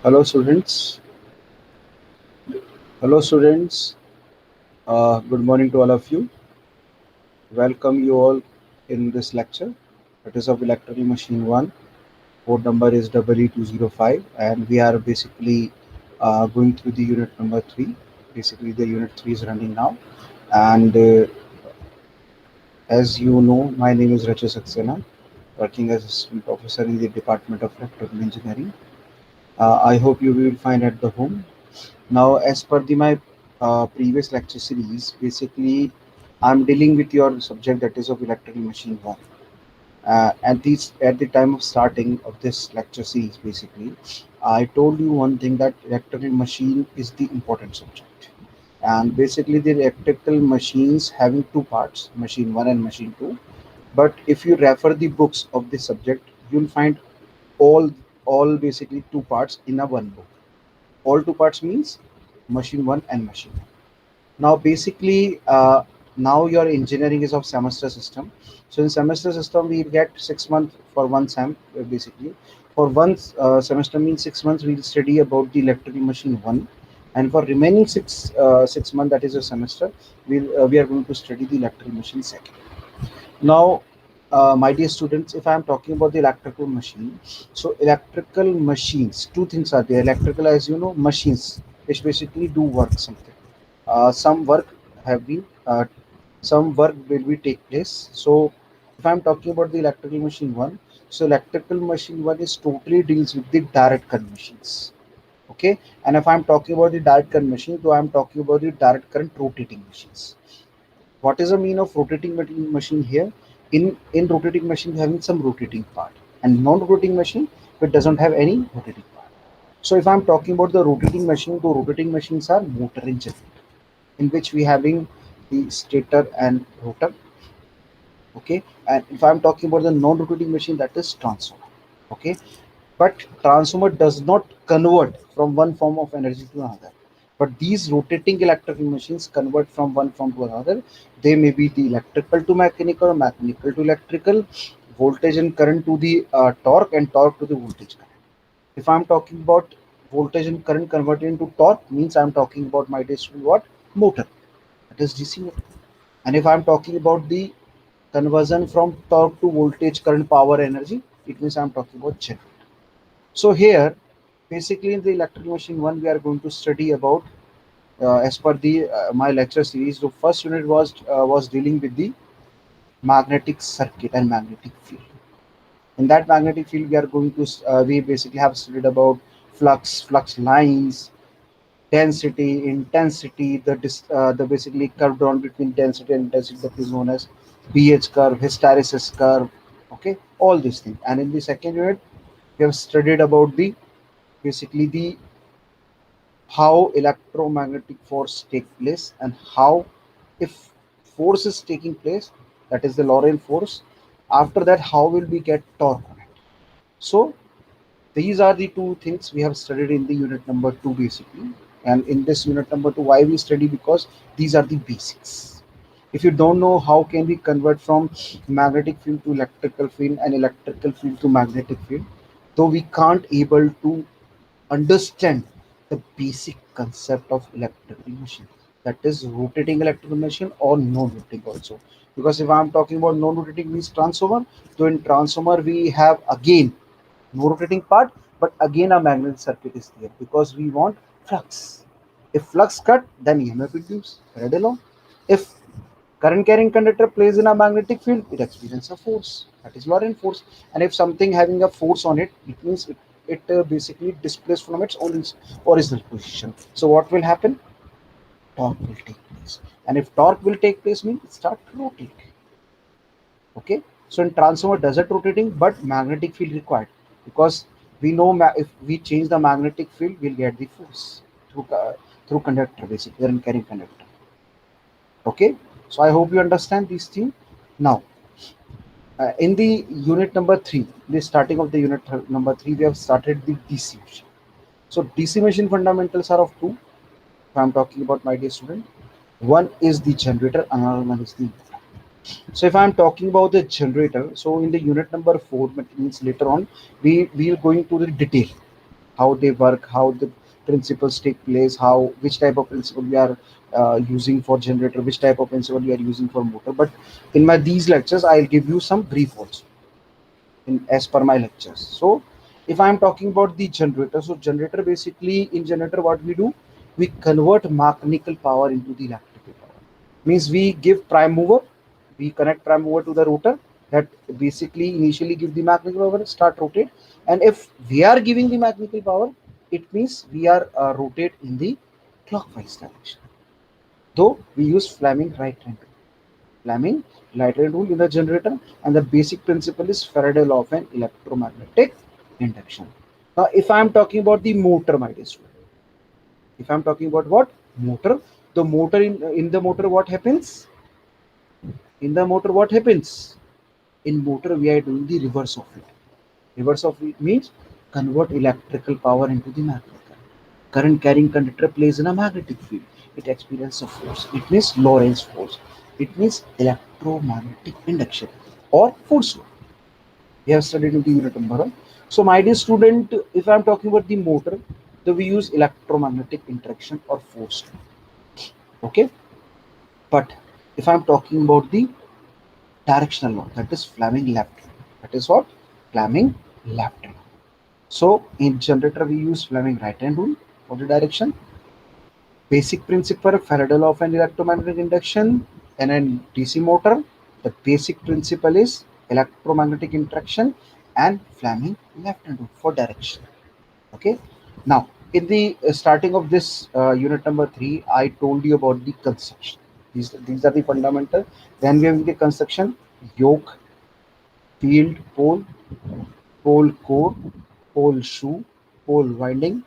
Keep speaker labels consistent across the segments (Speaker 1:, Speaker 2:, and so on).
Speaker 1: Hello students. Hello students. Good morning to all of you. Welcome you all in this lecture. It is of electrical machine 1. Code number is EE205 and we are basically going through the unit number 3. Basically the unit 3 is running now. And as you know, my name is Racha Saxena, working as assistant professor in the Department of Electrical Engineering. I hope you will find at the home. Now, as per my previous lecture series, basically, I'm dealing with your subject that is of electrical machine one. At the time of starting of this lecture series, basically, I told you one thing that electrical machine is the important subject, and basically the electrical machines having two parts, machine one and machine two. But if you refer the books of this subject, you'll find all all basically two parts in a one book. All two parts means machine one and machine two. Now basically now your engineering is of semester system. So in semester system we get 6 months for one sem. Basically for one semester means 6 months we'll study about the electrical machine one, and for remaining 6 months, that is a semester, we are going to study the electrical machine second. Now, my dear students, if I am talking about the electrical machine, so electrical machines, two things are there. Electrical, as you know, machines which basically do work something. Some work have been, some work will be take place. So, if I am talking about the electrical machine one, so electrical machine one is totally deals with the direct current machines. Okay, and if I am talking about the direct current machine, so I am talking about the direct current rotating machines. What is the mean of rotating machine here? In rotating machine having some rotating part, and non-rotating machine it doesn't have any rotating part. So if I'm talking about the rotating machine, the rotating machines are motor and generator, in which we having the stator and rotor. Okay, and if I'm talking about the non-rotating machine, that is transformer. Okay, but transformer does not convert from one form of energy to another, but these rotating electrical machines convert from one form to another. They may be the electrical to mechanical, mechanical to electrical, voltage and current to the torque, and torque to the voltage current. If I'm talking about voltage and current converted into torque, means I'm talking about my district what motor, that is DC motor. And if I'm talking about the conversion from torque to voltage current power energy, it means I'm talking about generator. So here, basically in the electrical machine one, we are going to study about as per the my lecture series. The first unit was dealing with the magnetic circuit and magnetic field. In that magnetic field, we are going to we basically have studied about flux lines, density, intensity, the basically curve drawn between density and intensity, that is known as BH curve, hysteresis curve. Okay, all these things. And in the second unit, we have studied about the basically the how electromagnetic force take place, and how if force is taking place, that is the Lorentz force, after that how will we get torque on it. So these are the two things we have studied in the unit number 2 basically. And in this unit number 2, why we study, because these are the basics. If you don't know how can we convert from magnetic field to electrical field and electrical field to magnetic field, though we can't able to understand the basic concept of electrical machine, that is rotating electrical machine or non-rotating also. Because if I'm talking about non-rotating means transformer, so in transformer we have again no rotating part, but again a magnetic circuit is there because we want flux. If flux cut, then EMF induce right along. If current carrying conductor plays in a magnetic field, it experiences a force, that is Lorentz force. And if something having a force on it, it means it basically displays from its original position. So what will happen? Torque will take place. And if torque will take place, means it start rotating. Okay, so in transformer doesn't rotating, but magnetic field required, because we know if we change the magnetic field, we'll get the force through conductor, basically current carrying conductor. Okay, so I hope you understand these things. Now in the unit number 3, the starting of the unit number 3, we have started the DC machine. So DC machine fundamentals are of two, if I'm talking about, my dear student. One is the generator, another one is the motor. So if I'm talking about the generator, so in the unit number 4, which means later on, we are going to the detail. how they work, how the principles take place, how which type of principle we are using for generator, which type of principle we are using for motor. But in my these lectures, I'll give you some brief also in as per my lectures. So if I'm talking about the generator, so generator basically in generator what we do, we convert mechanical power into the electrical power. Means we give prime mover, we connect prime mover to the rotor, that basically initially give the mechanical power, start rotate. And if we are giving the mechanical power, it means we are rotate in the clockwise direction, though we use Fleming right hand rule. Fleming right hand rule in the generator, and the basic principle is Faraday law of an electromagnetic induction. Now, if I am talking about the motor, my dear student, if I am talking about what motor, the motor in the motor, what happens? In the motor, what happens? In motor, we are doing the reverse of it. Reverse of it means convert electrical power into the magnetic current. Current carrying conductor plays in a magnetic field. It experiences a force. It means Lorentz force. It means electromagnetic induction or force law. We have studied in the unit number 1. So, my dear student, if I am talking about the motor, then we use electromagnetic interaction or force law. Okay, but if I am talking about the directional law, that is Fleming left. That is what Fleming left. So, in generator, we use Fleming right hand rule for the direction. Basic principle Faraday law of an electromagnetic induction. And in DC motor, the basic principle is electromagnetic interaction and Fleming left hand rule for direction. Okay. Now, in the starting of this unit number 3, I told you about the construction. These are the fundamental. Then we have the construction: yoke, field, pole core, pole shoe, pole winding.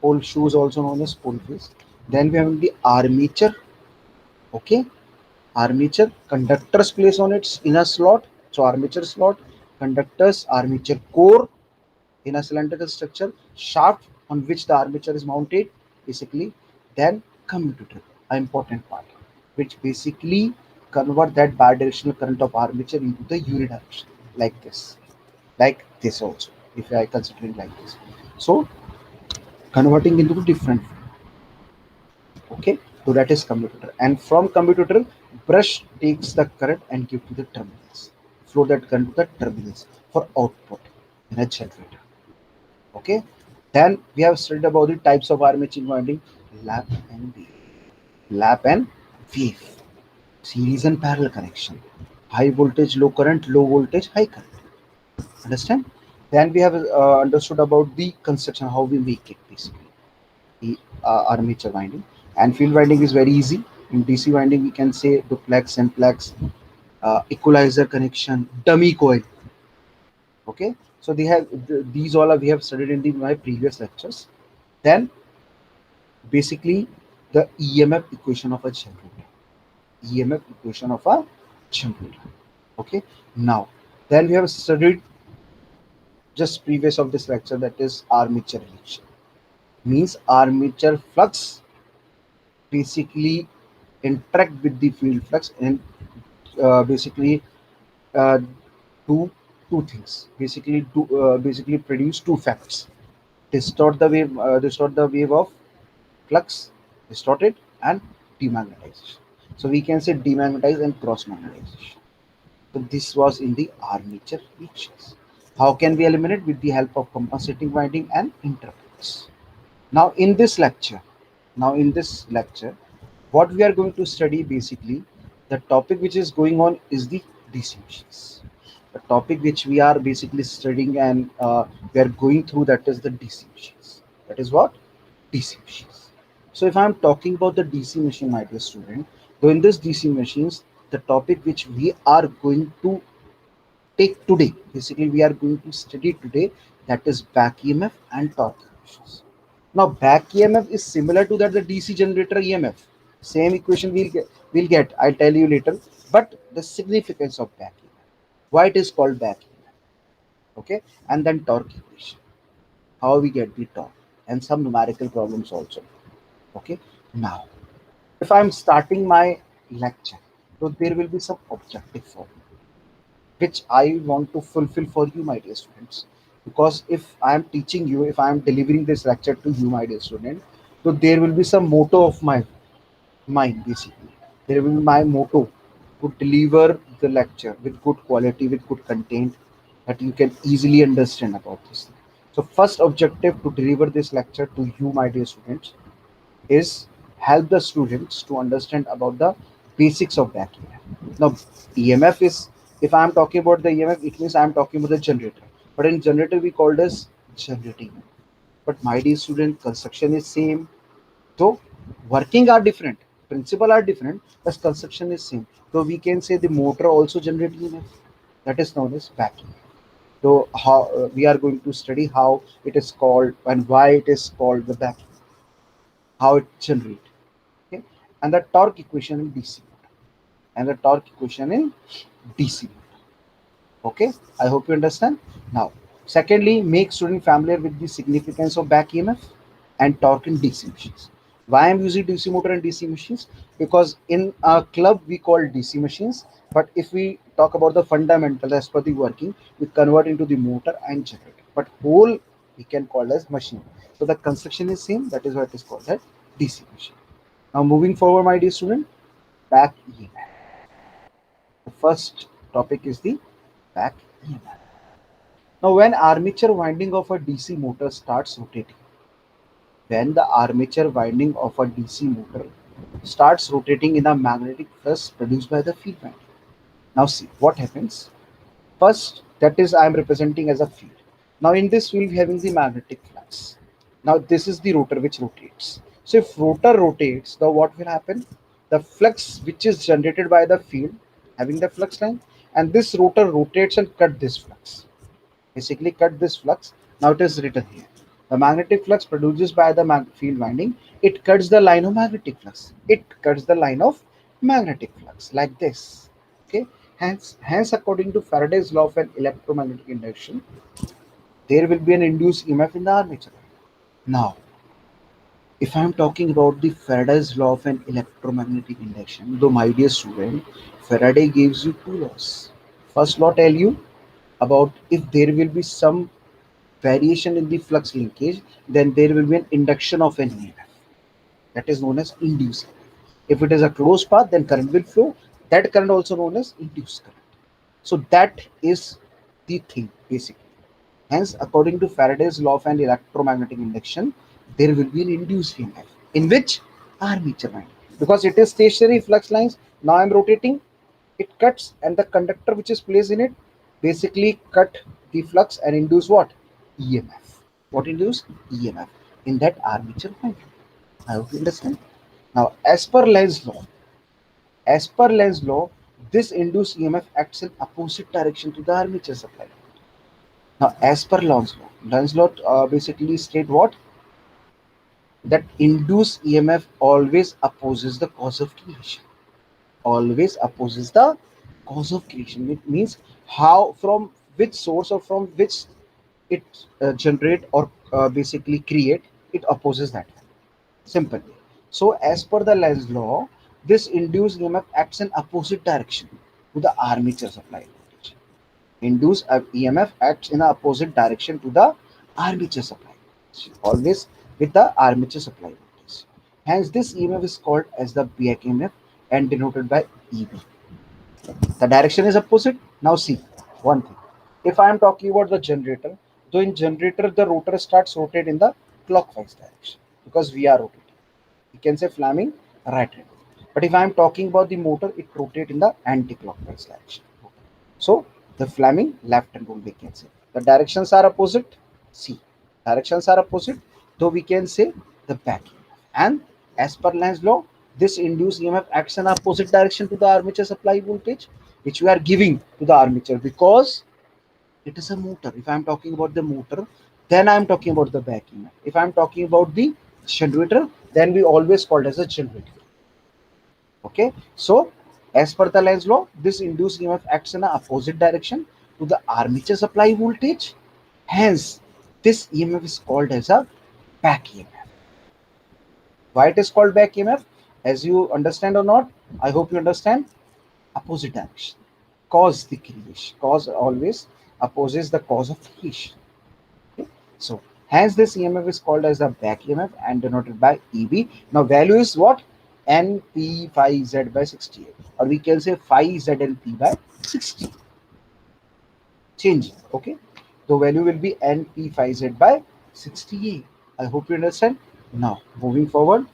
Speaker 1: Pole shoe is also known as pole face. Then we have the armature. Okay, armature, conductors place on its inner slot. So armature slot, conductors, armature core in a cylindrical structure, shaft on which the armature is mounted, basically. Then commutator, an important part, which basically convert that bidirectional current of armature into the unidirectional, like this also. If I considering like this, so converting into different. Okay, so that is commutator, and from commutator, brush takes the current and give to the terminals, flow that current to the terminals for output in a generator. Okay, then we have studied about the types of armature winding: lap and wave, lap and wave, series and parallel connection, high voltage low current, low voltage high current. Understand? Then we have understood about the construction, how we make it, basically the armature winding. And field winding is very easy. In DC winding, we can say duplex, simplex, equalizer connection, dummy coil. Okay, so they have these all we have studied in my previous lectures. Then basically the EMF equation of a generator. EMF equation of a generator. Okay, now then we have studied just previous of this lecture, that is armature reaction. Means armature flux basically interact with the field flux and basically uh, do two things. Basically produce two facts: distort the wave of flux, distort it, and demagnetization. So we can say demagnetize and cross magnetization. So this was in the armature reactions. How can we eliminate? With the help of compensating winding and interference. Now in this lecture, what we are going to study, basically the topic which is going on is the DC machines. The topic which we are basically studying and we are going through, that is the DC machines. That is what? DC machines. So if I am talking about the DC machine, my dear student, so in this DC machines, the topic which we are going to take today, basically we are going to study today, that is back EMF and torque equations. Now back EMF is similar to that the DC generator EMF. Same equation we'll get. I'll tell you later. But the significance of back EMF, why it is called back EMF, okay, and then torque equation, how we get the torque, and some numerical problems also. Okay, now if I'm starting my lecture, so there will be some objective for me which I want to fulfill for you, my dear students. Because if I am teaching you, if I am delivering this lecture to you, my dear student, so there will be some motto of my mind basically. There will be my motto to deliver the lecture with good quality, with good content that you can easily understand about this thing. So first objective to deliver this lecture to you, my dear students, is help the students to understand about the basics of back EMF. Now, EMF is, if I am talking about the EMF, it means I am talking about the generator. But in generator, we call this generating. But my dear student, construction is same. So working are different, principle are different, but construction is same. So we can say the motor also generate EMF. That is known as back EMF. So how we are going to study how it is called and why it is called the back, how it generates. Okay, and the torque equation in DC motor, and the torque equation in DC motor. Okay, I hope you understand. Now, secondly, make student familiar with the significance of back EMF and torque in DC machines. Why I'm using DC motor and DC machines? Because in a club we call DC machines, but if we talk about the fundamental as per the working, we convert into the motor and generator. But whole we can call as machine. So the construction is same. That is why it is called as DC machine. Now moving forward, my dear student, back EMF. The first topic is the back EMF. Now, when armature winding of a DC motor starts rotating, when the armature winding of a DC motor starts rotating in a magnetic flux produced by the field winding. Now, see what happens. First, that is I am representing as a field. Now, in this we will be having the magnetic flux. Now, this is the rotor which rotates. So, if rotor rotates, now what will happen? The flux which is generated by the field having the flux line, and this rotor rotates and cut this flux. Basically cut this flux. Now it is written here. The magnetic flux produced by the field winding, it cuts the line of magnetic flux. It cuts the line of magnetic flux like this. Okay. Hence, according to Faraday's law of an electromagnetic induction, there will be an induced EMF in the armature. Now, if I am talking about the Faraday's law of an electromagnetic induction, though my dear student, Faraday gives you two laws. First law tell you about if there will be some variation in the flux linkage, then there will be an induction of an EMF. That is known as induced. If it is a closed path, then current will flow. That current also known as induced current. So that is the thing basically. Hence, according to Faraday's law of an electromagnetic induction, there will be an induced EMF in which armature winding, because it is stationary flux lines. Now I am rotating, it cuts, and the conductor which is placed in it basically cut the flux and induce what? EMF. What induce? EMF in that armature winding. I hope you understand. Now, as per Lenz's law, this induced EMF acts in opposite direction to the armature supply. Now, as per Lenz's law basically state what? That induced EMF always opposes the cause of creation. Always opposes the cause of creation. It means how, from which source or from which it generate or basically create, it opposes that. Simple. So as per the Lenz's law, this induced EMF acts in opposite direction to the armature supply voltage. Induced EMF acts in the opposite direction to the armature supply voltage, always with the armature supply voltage. Hence, this EMF is called as the back EMF and denoted by EB. The direction is opposite. Now see one thing. If I am talking about the generator, so in generator the rotor starts rotate in the clockwise direction because we are rotating. You can say Fleming right hand. But if I am talking about the motor, it rotates in the anti-clockwise direction. So the Fleming left hand rule we can say. The directions are opposite. See, directions are opposite. So we can say the back EMF. And as per Lenz's law, this induced EMF acts in opposite direction to the armature supply voltage, which we are giving to the armature because it is a motor. If I'm talking about the motor, then I'm talking about the back EMF. If I'm talking about the generator, then we always call it as a generator. Okay, so as per the Lenz's law, this induced EMF acts in the opposite direction to the armature supply voltage. Hence, this EMF is called as a back EMF. Why it is called back EMF? As you understand or not, I hope you understand. Opposite direction. Cause the creation. Cause always opposes the cause of creation. So hence this EMF is called as the back EMF and denoted by EB. Now value is what? NP phi Z by 68, or we can say phi ZNP by 60. Changing. Okay. The value will be NP phi Z by 68. I hope you understand. Now moving forward,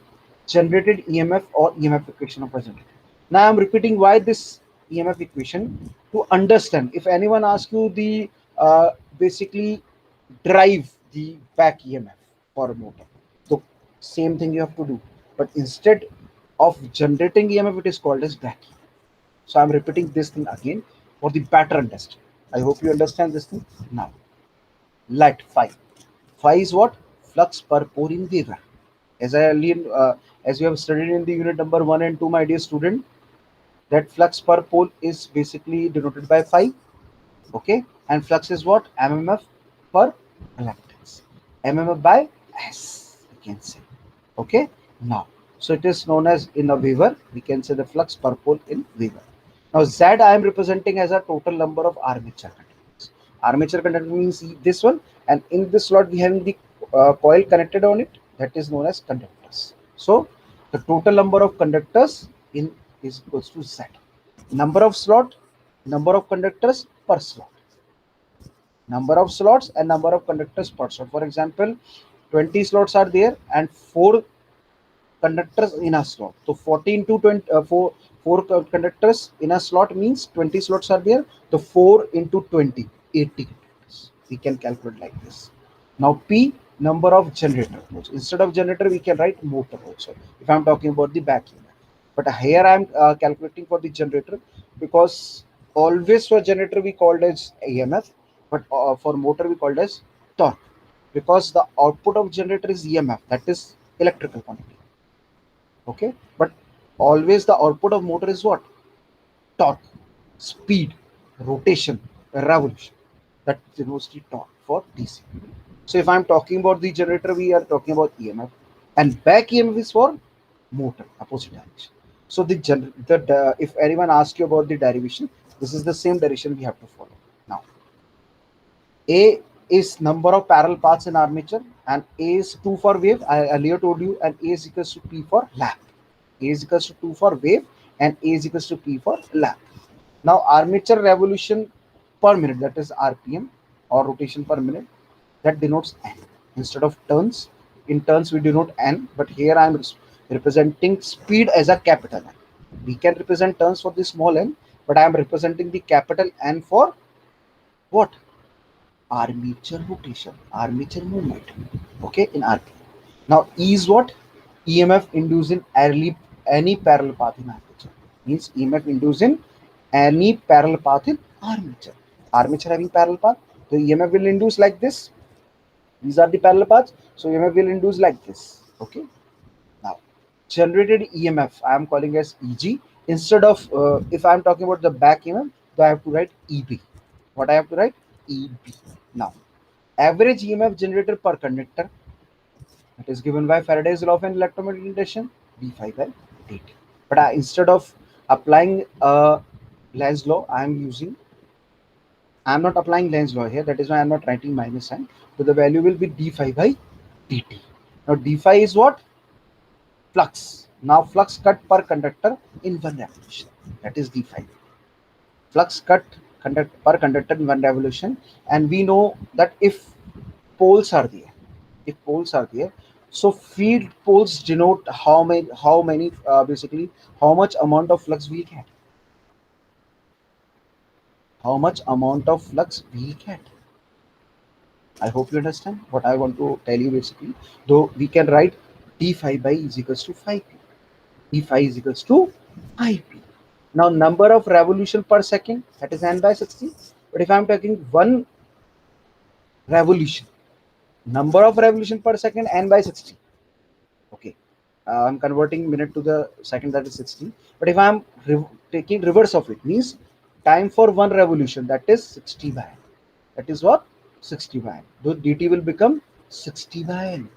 Speaker 1: generated EMF or EMF equation of a generator. Now I'm repeating why this EMF equation, to understand. If anyone asks you the basically drive the back EMF for a motor, so same thing you have to do, but instead of generating EMF, it is called as back EMF. So I'm repeating this thing again for the better understanding. I hope you understand this thing now. Let phi. Phi is what? Flux per pore in Weber. As I earlier, as you have studied in the unit number 1 and 2, my dear student, that flux per pole is basically denoted by phi. Okay, and flux is what? MMF per reluctance. MMF by S, we can say. Okay, now, so it is known as in a Weber, we can say the flux per pole in Weber. Now Z I am representing as a total number of armature conductors. Armature conductor means this one, and in this slot we have the coil connected on it, that is known as conductors. So the total number of conductors in is equals to Z. Number of slot, number of conductors per slot. Number of slots and number of conductors per slot. For example, 20 slots are there and 4 conductors in a slot. So 14 to 20, 4 conductors in a slot means 20 slots are there. So 4 into 20, 80 conductors. We can calculate like this. Now P, number of generator. Instead of generator, we can write motor also, if I'm talking about the back EMF. But here I'm calculating for the generator, because always for generator we called as EMF, but for motor we called as torque, because the output of generator is EMF, that is electrical quantity. Okay, but always the output of motor is what? Torque, speed, rotation, revolution. That denotes the torque for DC. So if I'm talking about the generator, we are talking about EMF, and back EMF is for motor, opposite direction. So if anyone asks you about the derivation, this is the same derivation we have to follow. Now A is number of parallel paths in armature, and A is 2 for wave. I earlier told you, and A is equals to P for lap. A is equals to 2 for wave, and A is equals to P for lap. Now armature revolution per minute, that is RPM, or rotation per minute, that denotes N. Instead of turns, in turns we denote N, but here I am representing speed as a capital N. We can represent turns for the small n, but I am representing the capital N for what? Armature rotation, armature movement. Okay, in RPM. Now E is what? EMF induced in any parallel path in armature. Means EMF induced in any parallel path in armature. Armature having parallel path, the EMF will induce like this. These are the parallel paths, so EMF will induce like this. Okay. Now generated EMF I am calling as EG. Instead of if I am talking about the back EMF, so I have to write EB. What I have to write? EB. Now average EMF generated per conductor, that is given by Faraday's law of electromagnetic induction, d phi by dt. But instead of applying Lenz's law, I am not applying Lenz's law here. That is why I am not writing minus sign. So the value will be d phi by dt. Now d phi is what? Flux. Now flux cut per conductor in one revolution. That is d phi. Flux cut per conductor in one revolution, and we know that if poles are there, so field poles denote how many basically how much amount of flux we get. How much amount of flux we get. I hope you understand what I want to tell you basically. Though we can write d phi by is equals to phi p. D phi is equals to phi p. Now number of revolution per second, that is n by 60. But if I am taking one revolution, number of revolution per second n by 60. Okay, I'm converting minute to the second, that is 60. But if I'm taking reverse of it, means time for one revolution, that is 60 by n. That is what? 60 by n. So dt will become 60 by n.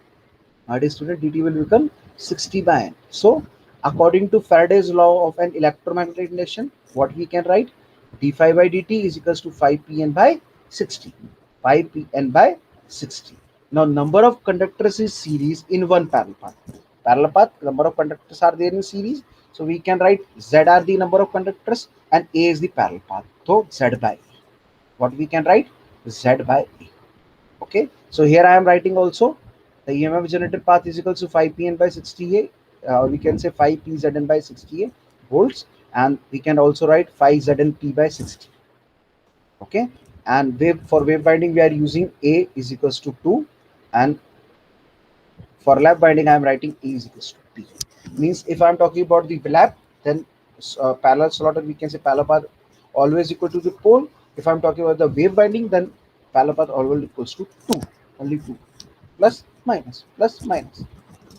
Speaker 1: My dear student, dt will become 60 by n. So according to Faraday's law of an electromagnetic induction, what we can write? d phi by dt is equals to phi p n by 60. Phi p n by 60. Now, number of conductors is series in one parallel path. Parallel path, number of conductors are there in series. So we can write Z are the number of conductors and A is the parallel path. So Z by A. What we can write? Z by A. Okay. So here I am writing also the EMF generated path is equal to 5 PN by 60A. We can say 5 PZN by 60A volts, and we can also write 5 ZNP by 60. Okay. And wave for wave binding we are using A is equals to 2, and for lap binding I am writing A is equals to P. Means if I am talking about the lap, then parallel slot, we can say parallel path always equal to the pole. If I am talking about the wave binding, then parallel path always equals to 2, only 2, plus minus plus minus.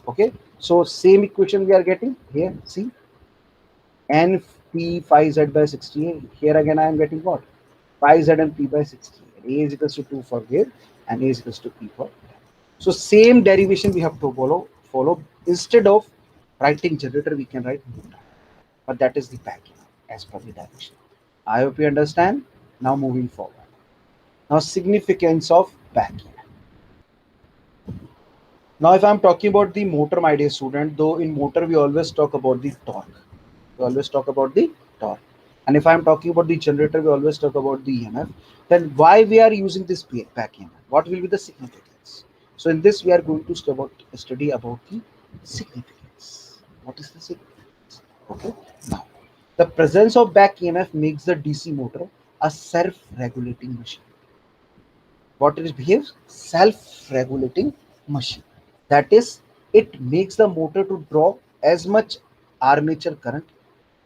Speaker 1: Okay, so same equation we are getting here. See, n p 5z by 60. Here again I am getting what? 5z and p by 60. A is equals to 2 for wave and A is equals to p for. So same derivation we have to follow. Instead of writing generator, we can write motor. But that is the back as per the direction. I hope you understand. Now moving forward. Now significance of back. Now if I'm talking about the motor, my dear student, though in motor we always talk about the torque. We always talk about the torque. And if I'm talking about the generator, we always talk about the EMF. Then why we are using this back EMF? What will be the significance? So in this we are going to study about the significance. What is the significance? Okay. Now the presence of back EMF makes the DC motor a self-regulating machine. What it behaves? Self-regulating machine. That is, it makes the motor to draw as much armature current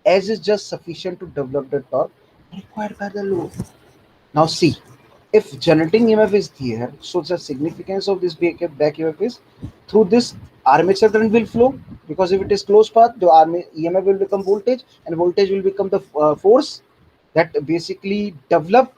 Speaker 1: as is just sufficient to develop the torque required by the load. Now see, if generating EMF is there, so the significance of this back EMF is through this armature current will flow, because if it is closed path, the EMF will become voltage, and voltage will become the force that basically develop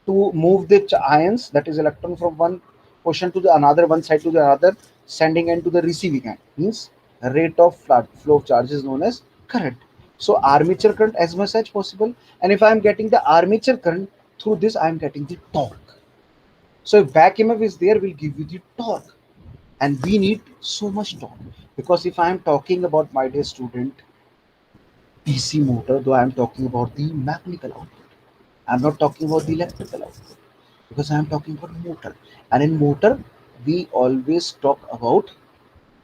Speaker 1: to move the ions, that is electron, from one portion to the another, one side to the other, sending end to the receiving end. Means rate of flow of charge is known as current. So armature current as much as possible, and if I am getting the armature current, through this I am getting the torque. So if back EMF is there, will give you the torque, and we need so much torque, because if I am talking about, my dear student, DC motor, though I am talking about the mechanical output, I'm not talking about the electrical output, because I am talking about motor, and in motor we always talk about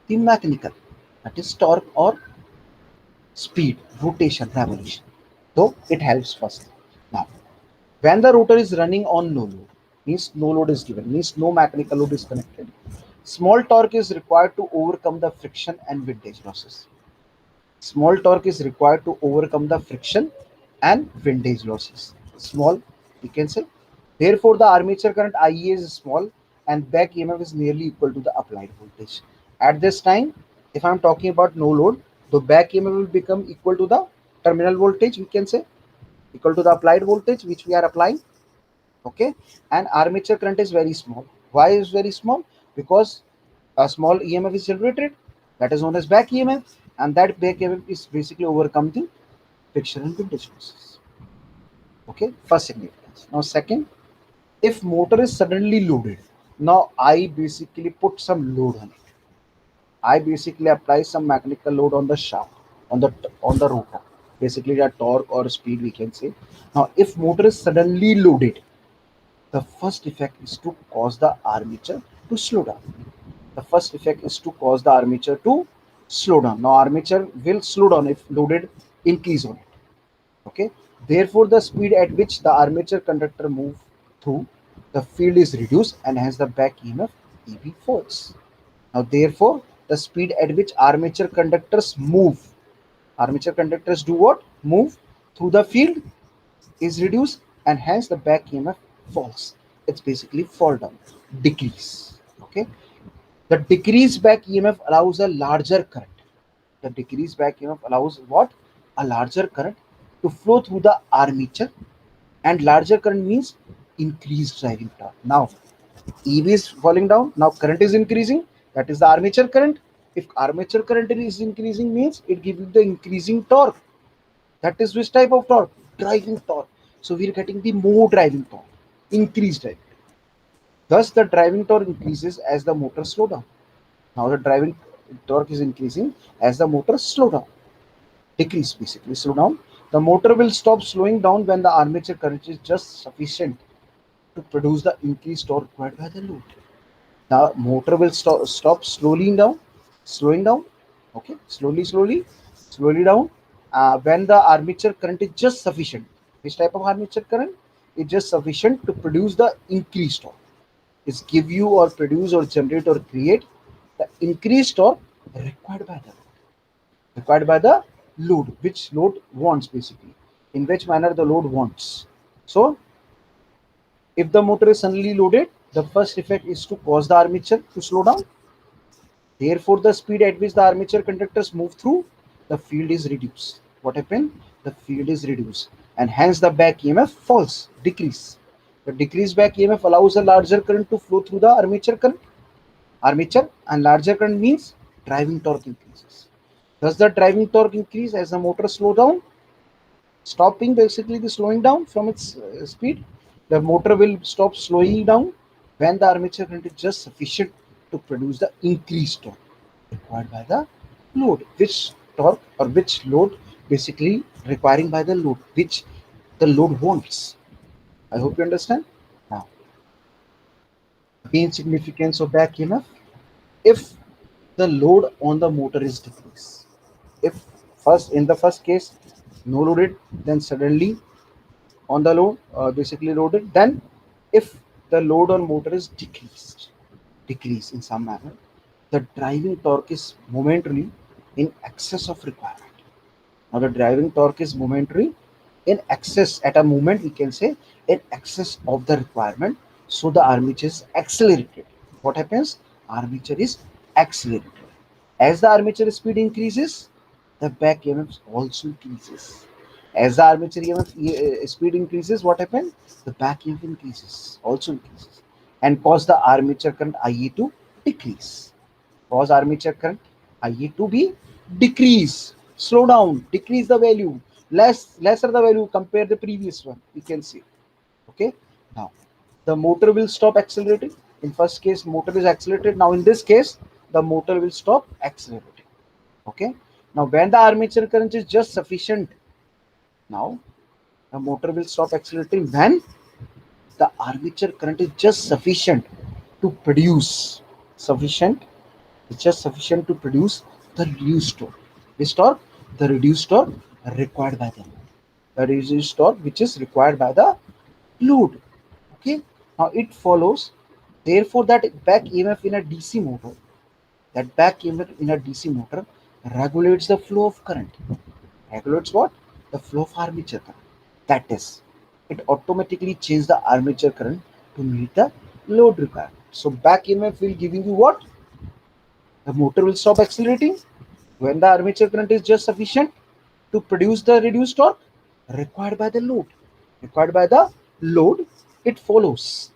Speaker 1: the mechanical, that is torque or speed, rotation, revolution. So it helps first. Now, when the rotor is running on no load, means no load is given, means no mechanical load is connected, small torque is required to overcome the friction and windage losses. Small torque is required to overcome the friction and windage losses. Small, we can say. Therefore, the armature current IA is small and back EMF is nearly equal to the applied voltage. At this time, if I'm talking about no load, the back EMF will become equal to the terminal voltage, we can say, equal to the applied voltage which we are applying. Okay, and armature current is very small. Why is very small? Because a small EMF is generated, that is known as back EMF, and that back EMF is basically overcome the friction and windage losses. Okay, first significance. Now second, if motor is suddenly loaded, now I basically put some load on it. I basically apply some mechanical load on the shaft, on the rotor, basically the torque or speed, we can say. Now if motor is suddenly loaded, the first effect is to cause the armature to slow down. The first effect is to cause the armature to slow down. Now armature will slow down if loaded increase on it. Okay. Therefore, the speed at which the armature conductor move through the field is reduced, and hence the back EMF EB falls. Now therefore, the speed at which armature conductors do what? Move through the field is reduced, and hence the back EMF falls. It's basically fall down, decrease. Okay. The decreased back EMF allows a larger current. The decreased back EMF allows what? A larger current to flow through the armature, and larger current means increased driving torque. Now, EB is falling down. Now current is increasing. That is the armature current. If armature current is increasing, means it gives you the increasing torque. That is which type of torque? Driving torque. So we are getting the more driving torque, increased driving. Thus, the driving torque increases as the motor slow down. Now, the driving torque is increasing as the motor slow down, decrease basically, slow down. The motor will stop slowing down when the armature current is just sufficient to produce the increased torque required by the load. The motor will stop slowing down, okay, slowly down, when the armature current is just sufficient. Which type of armature current is just sufficient to produce the increased torque? Is give you or produce or generate or create the increased torque required by the load, which load wants basically, in which manner the load wants. So if the motor is suddenly loaded, the first effect is to cause the armature to slow down. Therefore, the speed at which the armature conductors move through the field is reduced. What happened? The field is reduced, and hence the back EMF falls, decrease. The decreased back EMF allows a larger current to flow through the armature, and larger current means driving torque increases. Does the driving torque increase as the motor slow down? Stopping basically the slowing down from its speed. The motor will stop slowing down when the armature current is just sufficient to produce the increased torque required by the load. Which torque or which load basically requiring by the load, which the load wants. I hope you understand. Now, main significance of back EMF. If the load on the motor is decreased, if in the first case no loaded, then suddenly on the load basically loaded, then if the load on motor is decrease in some manner, the driving torque is momentarily in excess of requirement. Now the driving torque is momentary in excess, at a moment we can say in excess of the requirement. So the armature is accelerated. What happens? Armature is accelerated. As the armature speed increases, the back EMF also increases. As the armature EMF speed increases, what happens? The back EMF also increases, and cause the armature current IA to decrease. Cause armature current IA to be decrease, slow down, decrease the value, lesser the value compare the previous one. We can see. Okay. Now the motor will stop accelerating. In first case, motor is accelerated. Now in this case, the motor will stop accelerating. Okay. Now when the armature current is just sufficient, now the motor will stop accelerating when the armature current is just sufficient to produce sufficient it's just sufficient to produce the reduced torque. This torque, the reduced torque required by the load. The reduced torque which is required by the load. Okay. Now it follows, therefore, that back EMF in a DC motor, regulates the flow of current. Regulates what? The flow of armature current. That is, it automatically changes the armature current to meet the load requirement. So back EMF will giving you what? The motor will stop accelerating when the armature current is just sufficient to produce the reduced torque required by the load. It follows.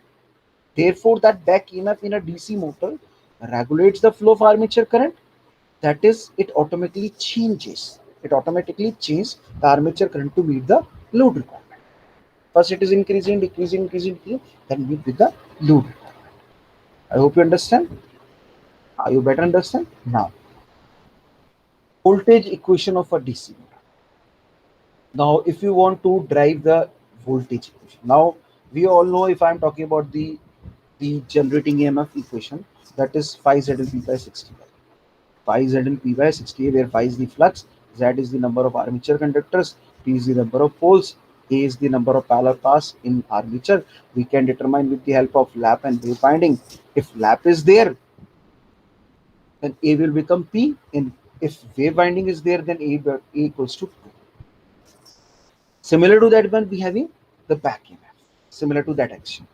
Speaker 1: Therefore, that back EMF in a DC motor regulates the flow of armature current. That is, it automatically changes. The armature current to meet the load requirement. First, it is increasing, decreasing, then meet with the load requirement. I hope you understand. You better understand now. Voltage equation of a DC motor. Now, if you want to drive the voltage equation, now we all know, if I'm talking about the generating EMF equation, that is phi Z and P by 60. Phi Z and P by 60, where phi is the flux, Z is the number of armature conductors, P is the number of poles, A is the number of parallel paths in armature. We can determine with the help of lap and wave winding. If lap is there, then A will become P, and if wave winding is there, then A equals to 2. Similar to that one, we having the back EMF, similar to that action,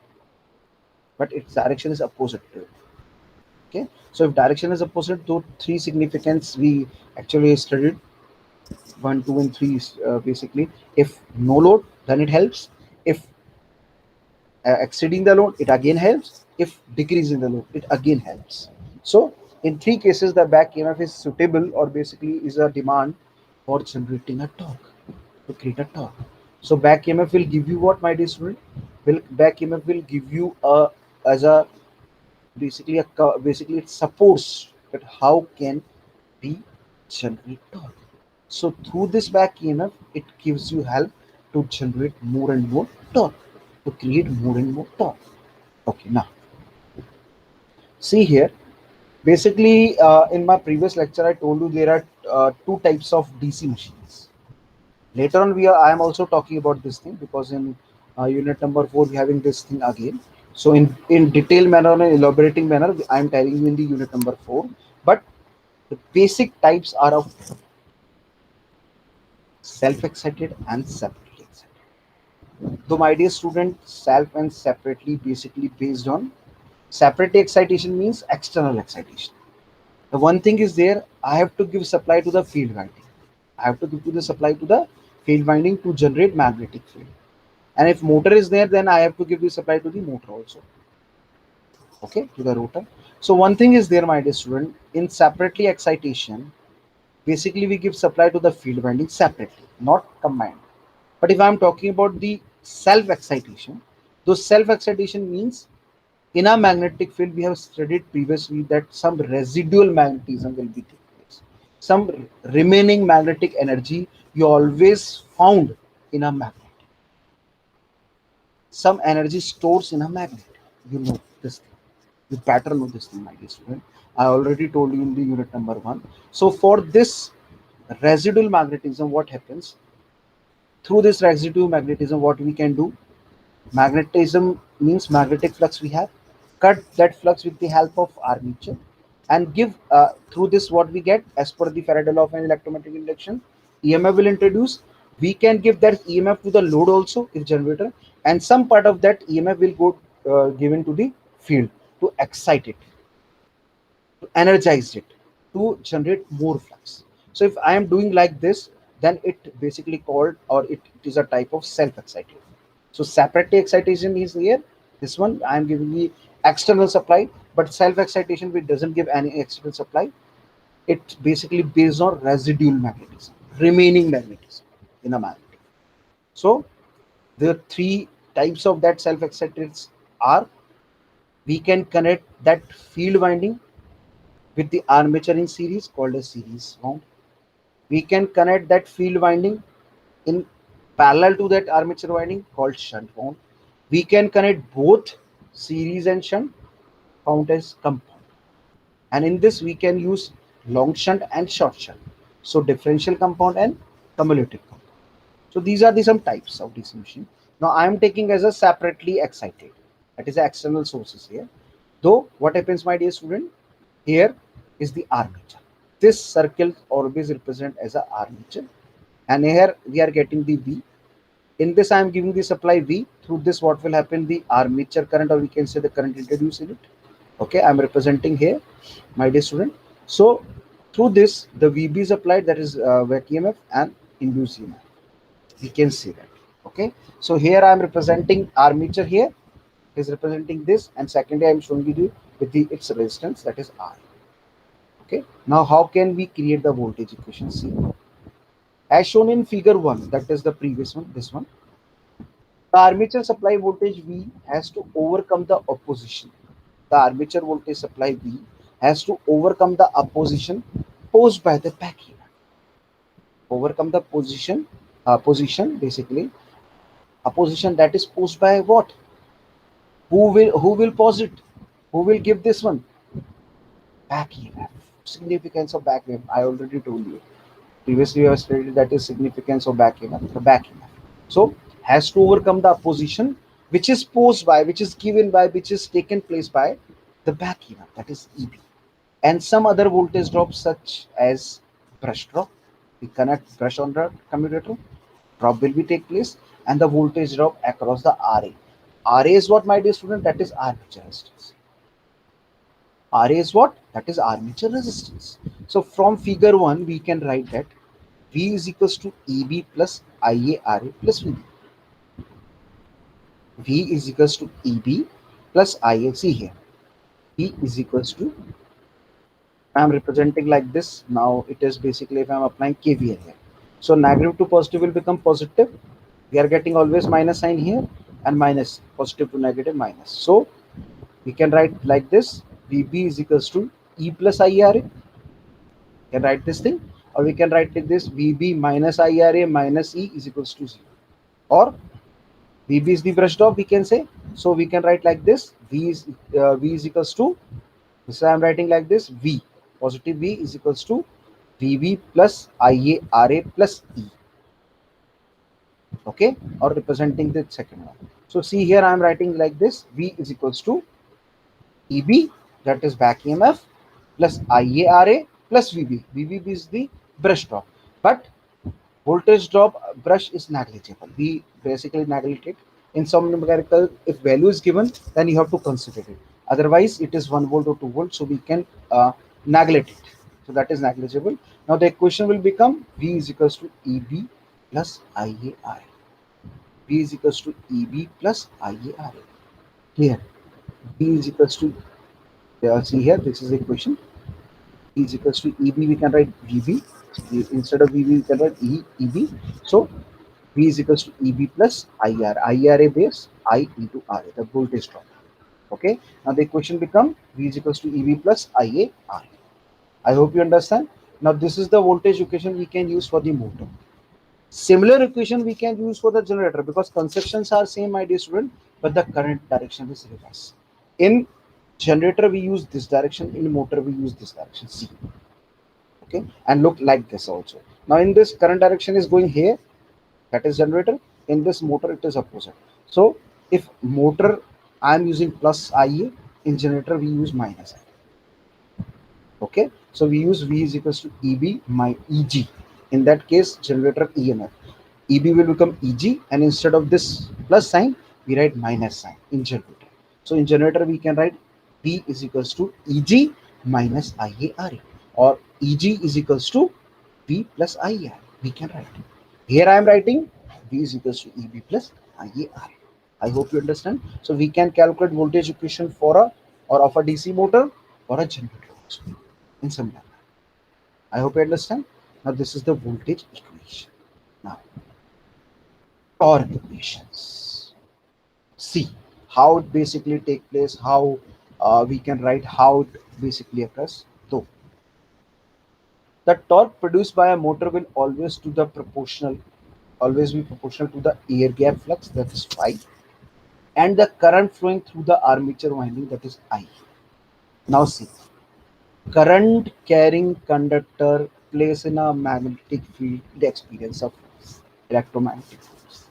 Speaker 1: but its direction is opposite to it. Okay, so if direction is opposite to 3 significance we actually studied, 1, 2, and 3 basically. If no load, then it helps. If exceeding the load, it again helps. If decreasing the load, it again helps. So in 3 cases, the back EMF is suitable, or basically is a demand for generating a torque, to create a torque. So back EMF will give you what, my dear student? Back EMF will give you a as a basically it supports that how can we generate torque. So through this back EMF, it gives you help to generate more and more torque, to create more and more torque. Okay, now see here. Basically, in my previous lecture, I told you there are two types of DC machines. Later on, I am also talking about this thing because in unit number 4 we having this thing again. So in detailed manner and elaborating manner, I am telling you in the unit number 4. But the basic types are of self-excited and separately excited. So my dear student, self and separately basically based on separately excitation means external excitation. The one thing is there, I have to give supply to the field winding. I have to give the supply to the field winding to generate magnetic field. And if motor is there, then I have to give the supply to the motor also. Okay, to the rotor. So one thing is there, my dear student, in separately excitation, basically we give supply to the field winding separately, not combined. But if I'm talking about the self excitation, those self excitation means in a magnetic field we have studied previously that some residual magnetism will be taking place. Some remaining magnetic energy you always found in a magnet. Some energy stores in a magnet. You know this thing. You better know this thing, my dear student. I already told you in the unit number 1. So for this residual magnetism, what happens? Through this residual magnetism, what we can do? Magnetism means magnetic flux we have. Cut that flux with the help of armature and give through this what we get as per the Faraday law of an electromagnetic induction. EMF will introduce. We can give that EMF to the load also if generator, and some part of that EMF will go given to the field to excite it, to energize it, to generate more flux. So if I am doing like this, then it basically called or it is a type of self-excitation. So separately excitation is here. This one I am giving the external supply, but self-excitation which doesn't give any external supply. It's basically based on residual magnetism, remaining magnetism in a magnet. So the three types of that self-excitants are: we can connect that field winding with the armature in series called a series wound. We can connect that field winding in parallel to that armature winding called shunt wound. We can connect both series and shunt found as compound. And in this we can use long shunt and short shunt. So differential compound and cumulative compound. So these are the some types of DC machine. Now I am taking as a separately excited. That is the external sources here. Though what happens, my dear student, here is the armature. This circle always represent as a armature, and here we are getting the V. In this I am giving the supply V. Through this what will happen, the armature current, or we can say the current introduced in it. Okay, I'm representing here, my dear student. So through this the VB is applied, that is back EMF and induced EMF. We can see that. Okay, so here I am representing armature, here is representing this, and secondly I am showing you with the its resistance, that is R. Okay, now how can we create the voltage equation? See, as shown in figure 1, that is the previous one, this one, the armature supply voltage V has to overcome the opposition. The armature voltage supply V has to overcome the opposition posed by the back EMF. Overcome the position basically, opposition that is posed by what? Who will pose it? Who will give this one? Back EMF. Significance of back EMF, I already told you. Previously we have studied that is significance of back EMF, the back EMF. So has to overcome the opposition which is posed by, which is given by, which is taken place by the back EMF, that is EB. And some other voltage drops such as brush drop. We connect brush on the commutator, drop will be take place, and the voltage drop across the RA. RA is what, my dear student? That is armature resistance. RA is what? That is armature resistance. So from figure 1 we can write that V is equals to EB plus IARA plus VB. V is equals to EB plus IA. See here, V is equals to, I am representing like this. Now it is basically if I am applying KVL here. So negative to positive will become positive. We are getting always minus sign here, and minus, positive to negative minus. So We can write like this: VB is equals to E plus IRA. Can write this thing, or we can write like this: VB minus IRA minus E is equals to 0. Or VB is the brush drop, we can say. So we can write like this: V is equals to, so I am writing like this: V, positive V is equals to VB plus IARA plus E. Okay, or representing the second one. So see here I am writing like this: V is equals to EB, that is back EMF, plus IARA plus VB. VB is the brush drop, but voltage drop brush is negligible. We basically neglect it. In some numerical, if value is given, then you have to consider it. Otherwise, it is 1 volt or 2 volt, so we can neglect it. So that is negligible. Now the equation will become V is equals to EB plus IARA. V is equals to EB plus IARA. Clear? V is equals to, see here, this is the equation. V is equals to EB, we can write VB. Instead of VB, we can write EB. So V is equals to EB plus IR. IRA base I into RA, the voltage drop. Okay. Now the equation become V is equals to EB plus IA RA. I hope you understand. Now this is the voltage equation we can use for the motor. Similar equation we can use for the generator, because conceptions are same, my dear student, but the current direction is reverse. In generator we use this direction, in motor we use this direction, C. Okay, and look like this also. Now in this, current direction is going here, that is generator. In this motor it is opposite. So if motor I am using plus IA, in generator we use minus IA. Okay, so we use V is equals to EB my EG. In that case, generator EMF, EB will become EG, and instead of this plus sign we write minus sign in generator. So in generator we can write V is equals to EG minus IARA, or EG is equals to V plus IARA. We can write. Here I am writing V is equals to EB plus IARA. I hope you understand. So we can calculate voltage equation for a, or of a DC motor or a generator also in some manner. I hope you understand. Now this is the voltage equation. Now torque equations. See how it basically take place, how we can write how it basically occurs. So the torque produced by a motor will always be proportional to the air gap flux, that is phi, and the current flowing through the armature winding, that is I. Now see, current carrying conductor plays in a magnetic field the experience of electromagnetic force,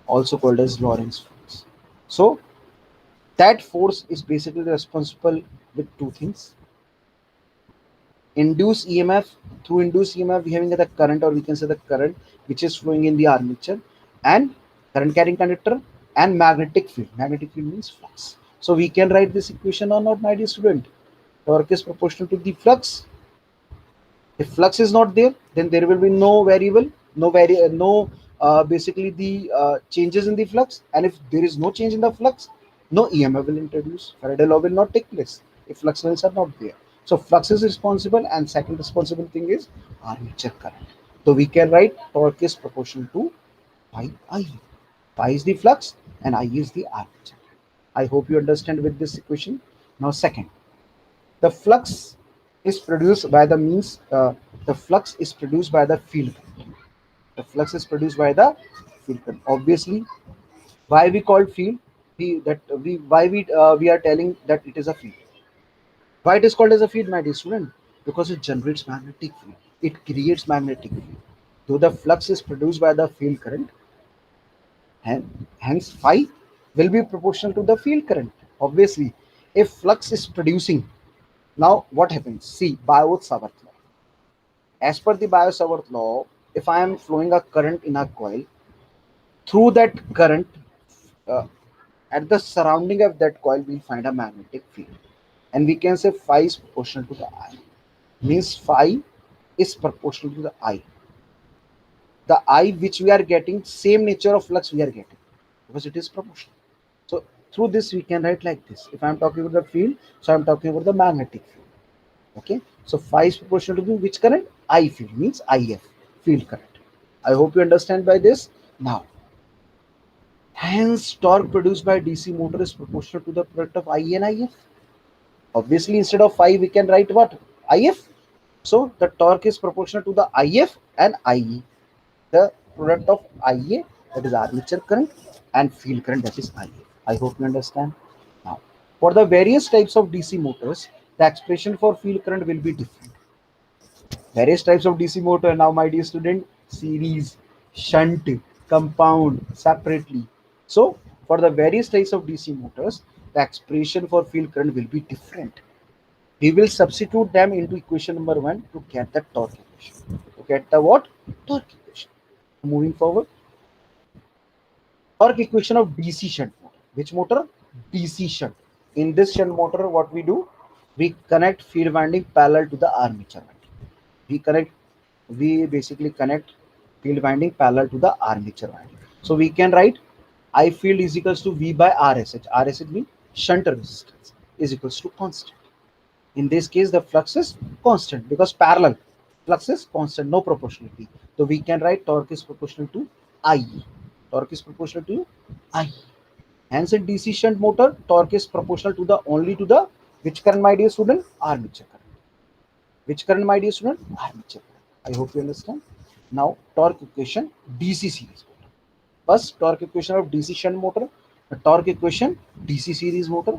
Speaker 1: also called as Lorentz force. So that force is basically responsible with two things: induce EMF. Through induced EMF we having the current, or we can say the current which is flowing in the armature, and current carrying conductor, and magnetic field. Magnetic field means flux. So we can write this equation or not, my dear student? Torque is proportional to the flux. If flux is not there, then there will be no variable, basically the changes in the flux. And if there is no change in the flux, no EMF will introduce. Faraday law will not take place if flux lines are not there. So flux is responsible, and second responsible thing is armature current. So we can write torque is proportional to pi I. Pi is the flux and I is the armature. I hope you understand with this equation. Now second, the flux is produced by the means the flux is produced by the field current. The flux is produced by the field current. Obviously, why we call field, we are telling that it is a field. Why it is called as a field, my dear student? Because it generates magnetic field, it creates magnetic field. So the flux is produced by the field current, and hence phi will be proportional to the field current. Obviously, if flux is producing, now what happens? See, Biot-Savart law. As per the Biot-Savart law, if I am flowing a current in a coil, through that current, uh, at the surrounding of that coil, we find a magnetic field, and we can say phi is proportional to the I. Means phi is proportional to the I. The I which we are getting, same nature of flux we are getting, because it is proportional. So through this we can write like this. If I am talking about the field, so I am talking about the magnetic field. Okay, so phi is proportional to which current? I field, means IF, field current. I hope you understand by this. Now Hence, torque produced by DC motor is proportional to the product of IA and IF. Obviously, instead of phi, we can write what? IF. So the torque is proportional to the IF and IE. The product of IA, that is armature current, and field current, that is IF. I hope you understand. Now, for the various types of DC motors, the expression for field current will be different. Various types of DC motor. Now, my dear student, series, shunt, compound, separately. So, for the various types of DC motors, the expression for field current will be different. We will substitute them into equation number 1 to get the torque equation. To get the what? Torque equation. Moving forward, torque equation of DC shunt motor. Which motor? DC shunt. In this shunt motor, what we do? We connect field winding parallel to the armature winding. We basically connect field winding parallel to the armature winding. So we can write I field is equals to V by RSH. RSH means shunt resistance is equals to constant. In this case, the flux is constant because parallel. Flux is constant, no proportionality. So we can write torque is proportional to IE. Torque is proportional to IE. Hence, in DC shunt motor, torque is proportional to the only to the which current, my dear student? Armature current. Which current, my dear student? Armature current. I hope you understand. Now, torque equation DC series motor. First, torque equation of DC shunt motor. The torque equation DC series motor.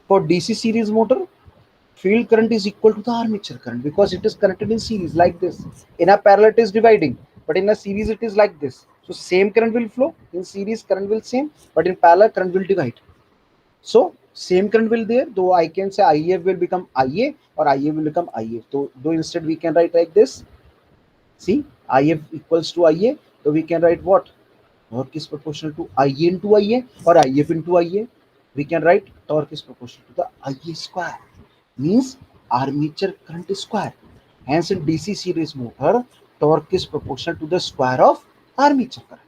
Speaker 1: For DC series motor, field current is equal to the armature current because it is connected in series like this. In a parallel it is dividing, but in a series it is like this. So same current will flow. In series current will same, but in parallel current will divide. So same current will there, though I can say IF will become IA or IA will become IF. So though instead we can write like this. See, IF equals to IA. So we can write what? Torque is proportional to IA into IA or IF into IA. We can write torque is proportional to the IA square. Means armature current is square. Hence in DC series motor, torque is proportional to the square of armature current.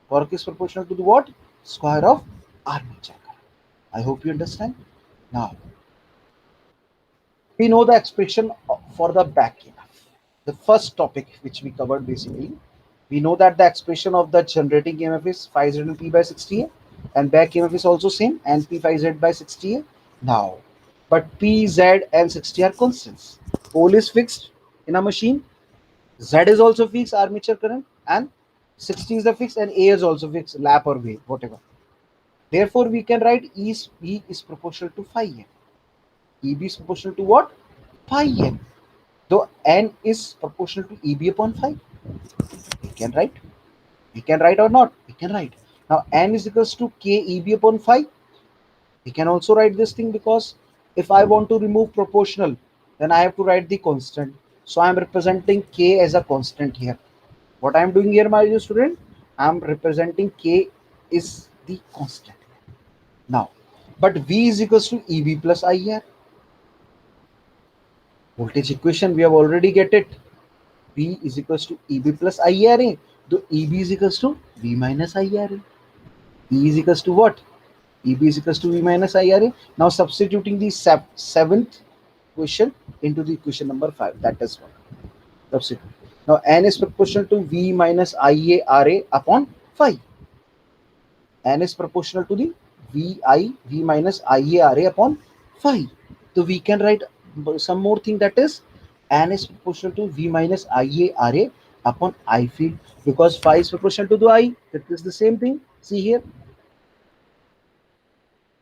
Speaker 1: Torque is proportional to the what? Square of armature current. I hope you understand. Now, we know the expression for the back EMF. The first topic which we covered basically, we know that the expression of the generating EMF is phi z P by 60A and back EMF is also same and P phi z by 60A. Now, but P, Z and 60 are constants. Pole is fixed in a machine. Z is also fixed, armature current, and 60 is the fixed and A is also fixed, lap or wave, whatever. Therefore, we can write E is proportional to phi n. EB is proportional to what? Phi n. Though N is proportional to EB upon phi. We can write. We can write or not? We can write. Now N is equals to K EB upon phi. We can also write this thing because if I want to remove proportional, then I have to write the constant. So I am representing K as a constant here. What I am doing here, my dear student, I am representing K is the constant. Now, but V is equals to EB plus IR. Voltage equation, we have already get it. V is equals to EB plus IRA. So EB is equals to V minus IRA. E is equals to what? EB is equals to V minus IRA. Now substituting the seventh question into the equation number 5. That is what. Substitute. Now N is proportional to V minus IA RA upon phi. N is proportional to the V minus IA RA upon phi. So we can write some more thing, that is N is proportional to V minus IA RA upon I field because phi is proportional to the I. That is the same thing. See here.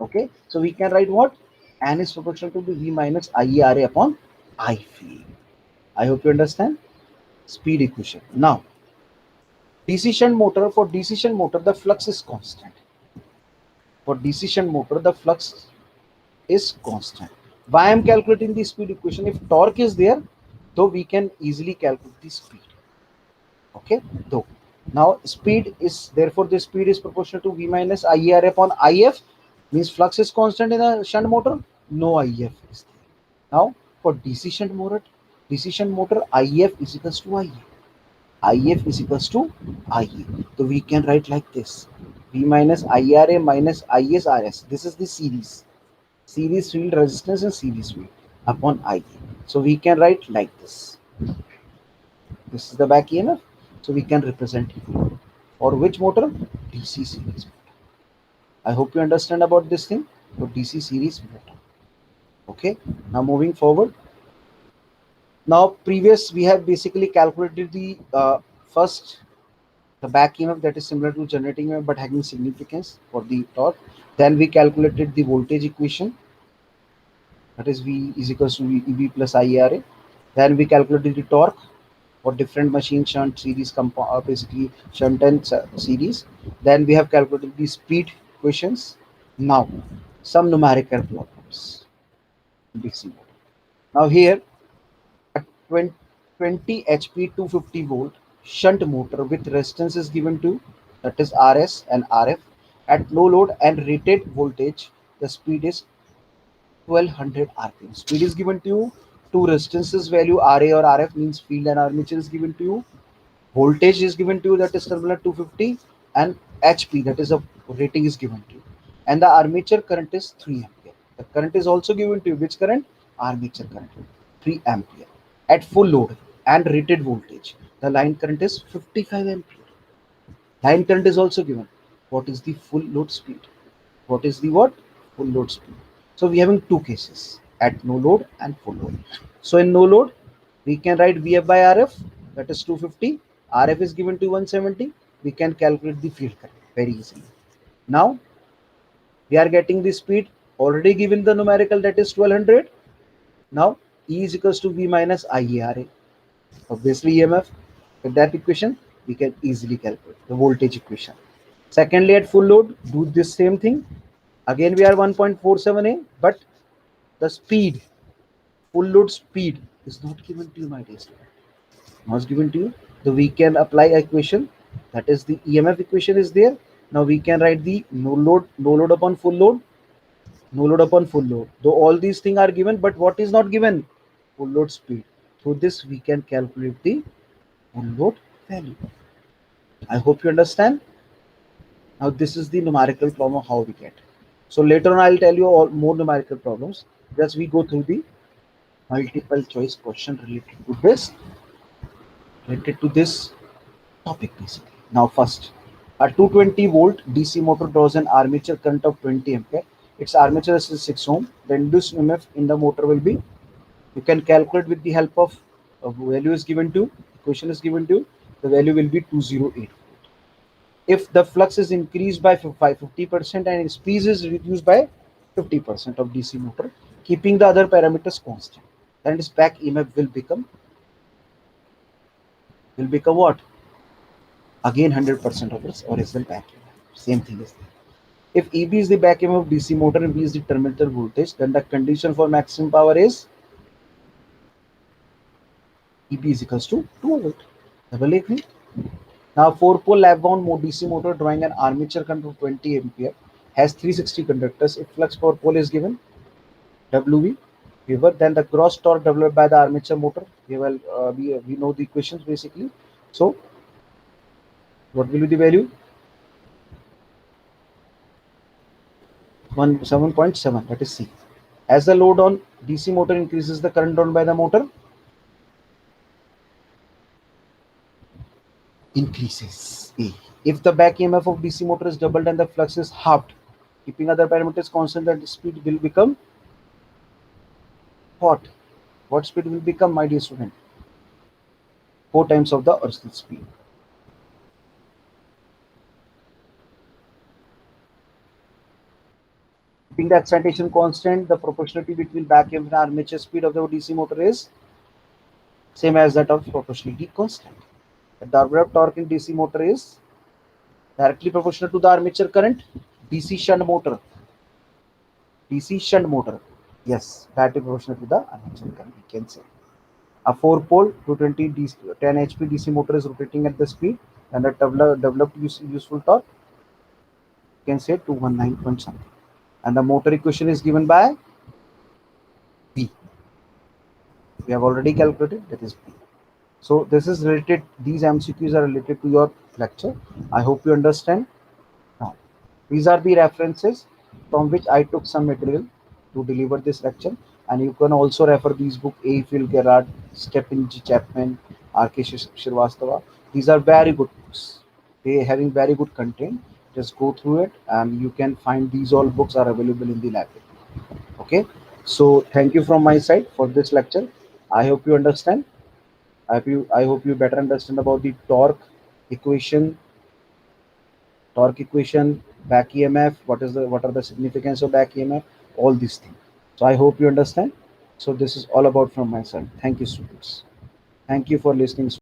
Speaker 1: Okay, so we can write what? N is proportional to the V minus IA RA upon I field. I hope you understand. Speed equation. Now, DC shunt motor, for DC shunt motor, the flux is constant. For DC shunt motor, the flux is constant. Why I am calculating the speed equation? If torque is there, though we can easily calculate the speed. Okay, though. Now speed is, therefore the speed is proportional to V minus IR upon IF, means flux is constant in a shunt motor, no IF is there. Now for DC shunt motor, IF is equals to IA. IF is equals to IA. So we can write like this. V minus IRA minus ISRS. This is the series field resistance and series field upon IA. So we can write like this. This is the back EMF. So we can represent it. or which motor? DC series motor. I hope you understand about this thing. So DC series motor. Okay, now moving forward. Now previous we have basically calculated the first the back EMF, that is similar to generating EMF but having significance for the torque. Then we calculated the voltage equation, that is V is equals to EB plus IARA. Then we calculated the torque for different machine, shunt, series, basically shunt and series. Then we have calculated the speed equations. Now some numerical problems. DC. Now here a 20 HP 250 volt shunt motor with resistance is given to, that is RS and RF, at low load and rated voltage. The speed is 1200 rpm. Speed is given to you. Two resistances value Ra or Rf means field and armature is given to you. Voltage is given to you, that is terminal 250, and HP, that is a rating, is given to you. And the armature current is 3 ampere. The current is also given to you. Which current? Armature current, 3 ampere. At full load and rated voltage, the line current is 55 ampere. Line current is also given. What is the full load speed? What is the what? Full load speed. So we having two cases, at no load and full load. So in no load, we can write VF by RF, that is 250. RF is given to 170. We can calculate the field current very easily. Now we are getting the speed already given the numerical, that is 1200. Now E is equals to V minus IARA. Obviously EMF. With that equation, we can easily calculate the voltage equation. Secondly, at full load, do this same thing. Again, we are 1.47A, but the speed, full load speed, is not given to you, my dear student. Not given to you. So we can apply equation, that is the EMF equation is there. Now we can write the no load upon full load, no load upon full load. Though all these things are given, but what is not given? Full load speed. Through this, we can calculate the full load value. I hope you understand. Now this is the numerical problem how we get. So later on I'll tell you all more numerical problems. Just we go through the multiple choice question related to this topic basically. Now first, a 220 volt DC motor draws an armature current of 20 ampere. Its armature is 6 ohm. The induced EMF in the motor will be, you can calculate with the help of value is given to, equation is given to, the value will be 208. If the flux is increased by 50% and speed is reduced by 50% of DC motor, keeping the other parameters constant, then its back EMF will become what? Again 100% of its original back EMF. Same thing is there. If EB is the back EMF of DC motor and V is the terminal voltage, then the condition for maximum power is EB is equals to 2 volt. Double agree? Now 4-pole lap-wound DC motor drawing an armature current of 20 ampere has 360 conductors. If flux per pole is given, WV, then the gross torque developed by the armature motor, we know the equations basically. So what will be the value? 7.7, that is C. As the load on DC motor increases, the current drawn by the motor increases. A. If the back EMF of DC motor is doubled and the flux is halved, keeping other parameters constant, then the speed will become what? What speed will become, my dear student? 4 times of the original speed. Keeping the excitation constant, the proportionality between back EMF and armature speed of the DC motor is same as that of proportionality constant. The developed torque in DC motor is directly proportional to the armature current. DC shunt motor. DC shunt motor. Yes, directly proportional to the armature current, we can say. A 4-pole 220 DC, 10 HP DC motor is rotating at the speed, and the developed useful torque, you can say 219 point something. And the motor equation is given by B. We have already calculated, that is B. So this is related, these MCQs are related to your lecture. I hope you understand. Now, these are the references from which I took some material to deliver this lecture, and you can also refer these books, A. Phil Gerard, Stephen G. Chapman, R.K. Srivastava. These are very good books. they having very good content. Just go through it, and you can find these all books are available in the library. Okay, so thank you from my side for this lecture. I hope you understand. I hope you better understand about the equation torque equation, back EMF, what are the significance of back EMF, all these things. So I hope you understand. So this is all about from my side. Thank you, students. Thank you for listening.